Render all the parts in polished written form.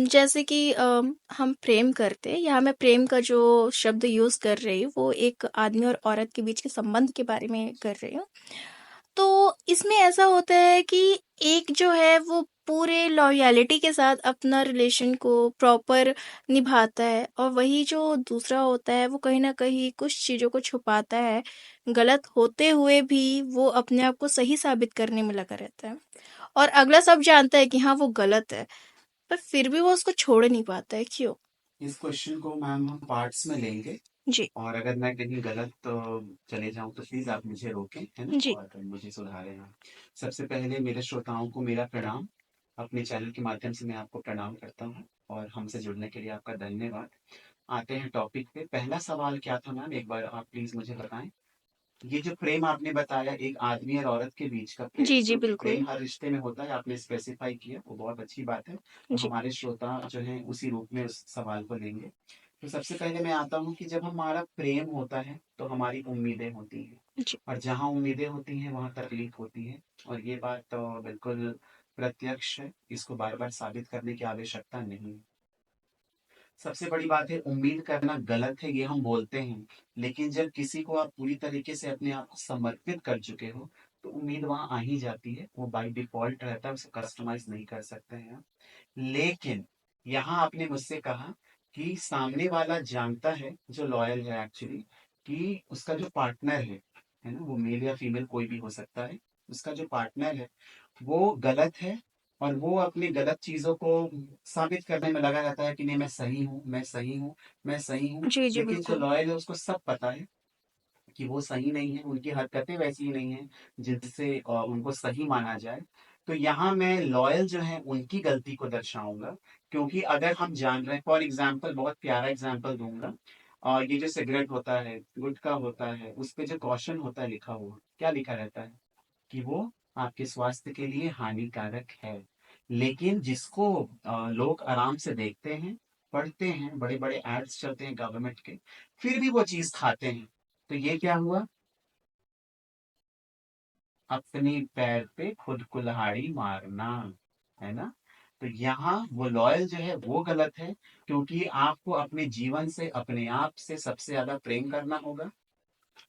जैसे कि हम प्रेम करते हैं, यहाँ मैं प्रेम का जो शब्द यूज़ कर रही हूँ वो एक आदमी और औरत के बीच के संबंध के बारे में कर रही हूँ। तो इसमें ऐसा होता है कि एक जो है वो पूरे लॉयल्टी के साथ अपना रिलेशन को प्रॉपर निभाता है, और वही जो दूसरा होता है वो कहीं ना कहीं कुछ चीज़ों को छुपाता है, गलत होते हुए भी वो अपने आप को सही साबित करने में लगा रहता है। और अगला सब जानता है कि हाँ वो गलत है, पर फिर भी वो उसको छोड़ नहीं पाता है। क्यों? इस क्वेश्चन को मैम हम पार्ट्स में लेंगे। जी। और अगर मैं कहीं गलत चले जाऊं तो प्लीज आप मुझे रोकें, है ना, जी। और मुझे सुधारें आप। सबसे पहले मेरे श्रोताओं को मेरा प्रणाम। अपने चैनल के माध्यम से मैं आपको प्रणाम करता हूं और हमसे जुड़ने के लिए आपका धन्यवाद। आते हैं टॉपिक पे। पहला सवाल क्या था मैम, एक बार आप प्लीज मुझे बताएं। ये जो प्रेम आपने बताया एक आदमी और औरत के बीच का प्रेम, जी। जी क्योंकि बिल्कुल। प्रेम हर रिश्ते में होता है, आपने स्पेसिफाई किया, वो बहुत अच्छी बात है। तो जी। हमारे श्रोता जो हैं उसी रूप में उस सवाल को लेंगे। तो सबसे पहले मैं आता हूँ कि जब हमारा प्रेम होता है तो हमारी उम्मीदें होती हैं, जी। और जहाँ उम्मीदें होती हैं वहाँ तकलीफ होती है। और ये बात तो बिल्कुल प्रत्यक्ष है, इसको बार बार साबित करने की आवश्यकता नहीं है। सबसे बड़ी बात है, उम्मीद करना गलत है ये हम बोलते हैं, लेकिन जब किसी को आप पूरी तरीके से अपने आप को समर्पित कर चुके हो तो उम्मीद वहां आ ही जाती है। वो बाय डिफॉल्ट रहता है, उसे कस्टमाइज नहीं कर सकते हैं आप। लेकिन यहाँ आपने मुझसे कहा कि सामने वाला जानता है, जो लॉयल है एक्चुअली, कि उसका जो पार्टनर है ना, वो मेल या फीमेल कोई भी हो सकता है, उसका जो पार्टनर है वो गलत है। और वो अपनी गलत चीजों को साबित करने में लगा रहता है कि नहीं, मैं सही हूँ, मैं सही हूँ, मैं सही हूँ। जी। जी लेकिन जो बिल्कुल। लॉयल है उसको सब पता है कि वो सही नहीं है, उनकी हरकतें वैसी ही नहीं है जिनसे उनको सही माना जाए। तो यहाँ मैं लॉयल जो है उनकी गलती को दर्शाऊंगा। क्योंकि अगर हम जान रहे हैं, फॉर एग्जाम्पल, बहुत प्यारा एग्जाम्पल दूंगा। और ये जो सिगरेट होता है, गुटखा होता है, उस पे जो कॉशन होता है लिखा हुआ, क्या लिखा रहता है कि वो आपके स्वास्थ्य के लिए हानिकारक है। लेकिन जिसको लोग आराम से देखते हैं, पढ़ते हैं, बड़े बड़े एड्स चलते हैं गवर्नमेंट के, फिर भी वो चीज खाते हैं। तो ये क्या हुआ, अपनी पैर पे खुद कुल्हाड़ी मारना, है ना। तो यहाँ वो लॉयल जो है वो गलत है, क्योंकि आपको अपने जीवन से, अपने आप से सबसे ज्यादा प्रेम करना होगा,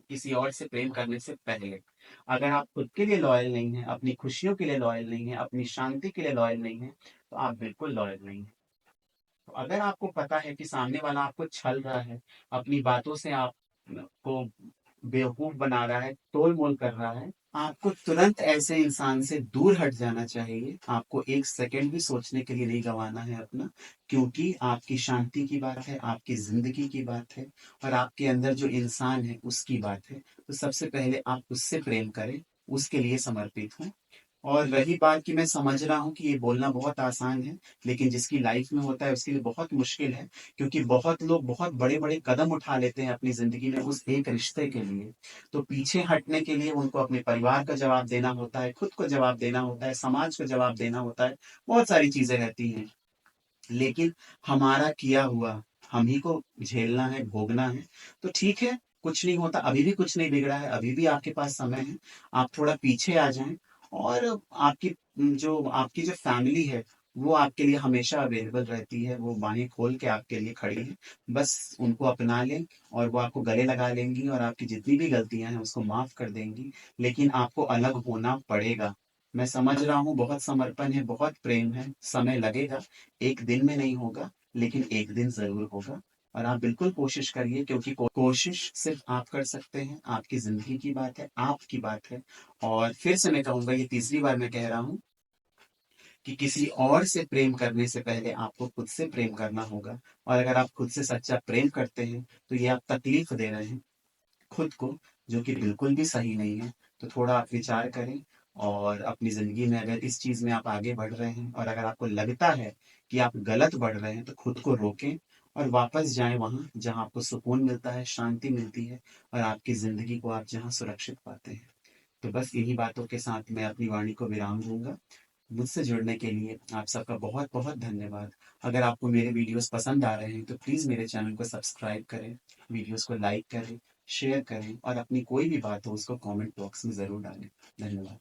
किसी और से प्रेम करने से पहले। अगर आप खुद के लिए लॉयल नहीं है, अपनी खुशियों के लिए लॉयल नहीं है, अपनी शांति के लिए लॉयल नहीं है, तो आप बिल्कुल लॉयल नहीं है। तो अगर आपको पता है कि सामने वाला आपको छल रहा है, अपनी बातों से आपको बेवकूफ बना रहा है, तोल मोल कर रहा है, आपको तुरंत ऐसे इंसान से दूर हट जाना चाहिए। आपको एक सेकंड भी सोचने के लिए नहीं गंवाना है अपना। क्योंकि आपकी शांति की बात है, आपकी जिंदगी की बात है, और आपके अंदर जो इंसान है उसकी बात है। तो सबसे पहले आप उससे प्रेम करें, उसके लिए समर्पित हों। और रही बात कि मैं समझ रहा हूँ कि ये बोलना बहुत आसान है, लेकिन जिसकी लाइफ में होता है उसके लिए बहुत मुश्किल है। क्योंकि बहुत लोग बहुत बड़े बड़े कदम उठा लेते हैं अपनी जिंदगी में उस एक रिश्ते के लिए। तो पीछे हटने के लिए उनको अपने परिवार का जवाब देना होता है, खुद को जवाब देना होता है, समाज को जवाब देना होता है, बहुत सारी चीजें रहती हैं। लेकिन हमारा किया हुआ हम ही को झेलना है, भोगना है। तो ठीक है, कुछ नहीं होता, अभी भी कुछ नहीं बिगड़ा है, अभी भी आपके पास समय है। आप थोड़ा पीछे आ जाएं। और आपकी जो फैमिली है वो आपके लिए हमेशा अवेलेबल रहती है, वो बाहें खोल के आपके लिए खड़ी है। बस उनको अपना लें और वो आपको गले लगा लेंगी और आपकी जितनी भी गलतियां हैं उसको माफ कर देंगी। लेकिन आपको अलग होना पड़ेगा। मैं समझ रहा हूँ, बहुत समर्पण है, बहुत प्रेम है, समय लगेगा, एक दिन में नहीं होगा, लेकिन एक दिन जरूर होगा। और आप बिल्कुल कोशिश करिए, क्योंकि कोशिश सिर्फ आप कर सकते हैं, आपकी जिंदगी की बात है, आपकी बात है। और फिर से मैं कहूंगा, ये तीसरी बार मैं कह रहा हूँ कि किसी और से प्रेम करने से पहले आपको खुद से प्रेम करना होगा। और अगर आप खुद से सच्चा प्रेम करते हैं तो ये आप तकलीफ दे रहे हैं खुद को, जो कि बिल्कुल भी सही नहीं है। तो थोड़ा आप विचार करें। और अपनी जिंदगी में अगर इस चीज में आप आगे बढ़ रहे हैं और अगर आपको लगता है कि आप गलत बढ़ रहे हैं, तो खुद को रोकें और वापस जाएं वहां जहां आपको सुकून मिलता है, शांति मिलती है, और आपकी जिंदगी को आप जहां सुरक्षित पाते हैं। तो बस इन्हीं बातों के साथ मैं अपनी वाणी को विराम दूंगा। मुझसे जुड़ने के लिए आप सबका बहुत बहुत धन्यवाद। अगर आपको मेरे वीडियोस पसंद आ रहे हैं तो प्लीज़ मेरे चैनल को सब्सक्राइब करें, वीडियोस को लाइक करें, शेयर करें, और अपनी कोई भी बात हो उसको कमेंट बॉक्स में ज़रूर डालें। धन्यवाद।